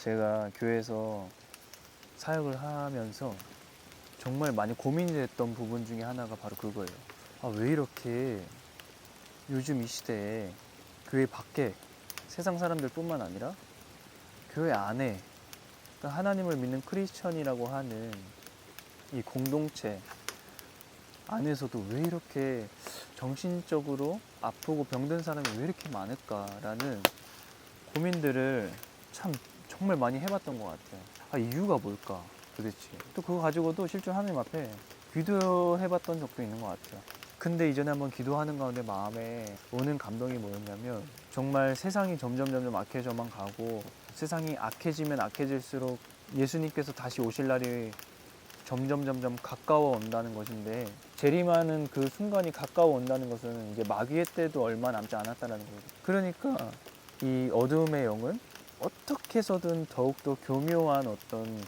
제가 교회에서 사역을 하면서 정말 많이 고민이 됐던 부분 중에 하나가 바로 그거예요. 아, 왜 이렇게 요즘 이 시대에 교회 밖에 세상 사람들뿐만 아니라 교회 안에, 그러니까 하나님을 믿는 크리스천이라고 하는 이 공동체 안에서도 왜 이렇게 정신적으로 아프고 병든 사람이 왜 이렇게 많을까라는 고민들을 참 정말 많이 해봤던 것 같아요. 아, 이유가 뭘까 도대체. 또 그거 가지고도 실제 하나님 앞에 기도해봤던 적도 있는 것 같아요. 근데 이전에 한번 기도하는 가운데 마음에 오는 감동이 뭐였냐면, 정말 세상이 점점 악해져만 가고, 세상이 악해지면 악해질수록 예수님께서 다시 오실 날이 점점 가까워 온다는 것인데, 재림하는 그 순간이 가까워 온다는 것은 이제 마귀의 때도 얼마 남지 않았다는 거예요. 그러니까 이 어두움의 영은 어떻게 해서든 더욱더 교묘한 어떤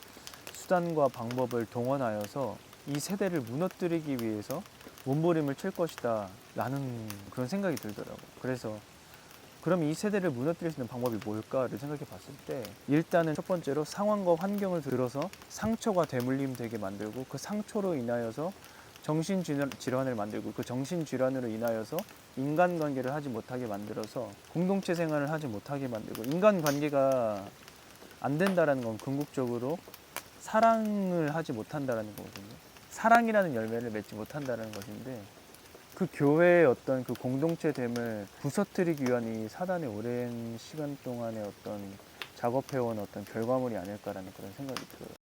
수단과 방법을 동원하여서 이 세대를 무너뜨리기 위해서 몸부림을 칠 것이다 라는 그런 생각이 들더라고요. 그래서 그럼 이 세대를 무너뜨릴 수 있는 방법이 뭘까를 생각해 봤을 때, 일단은 첫 번째로 상황과 환경을 들어서 상처가 되물림 되게 만들고, 그 상처로 인하여서 정신질환을 만들고, 그 정신질환으로 인하여서 인간관계를 하지 못하게 만들어서 공동체 생활을 하지 못하게 만들고, 인간관계가 안 된다는 건 궁극적으로 사랑을 하지 못한다는 거거든요. 사랑이라는 열매를 맺지 못한다는 것인데, 그 교회의 어떤 그 공동체됨을 부서뜨리기 위한 이 사단의 오랜 시간 동안의 어떤 작업해온 어떤 결과물이 아닐까라는 그런 생각이 들어요.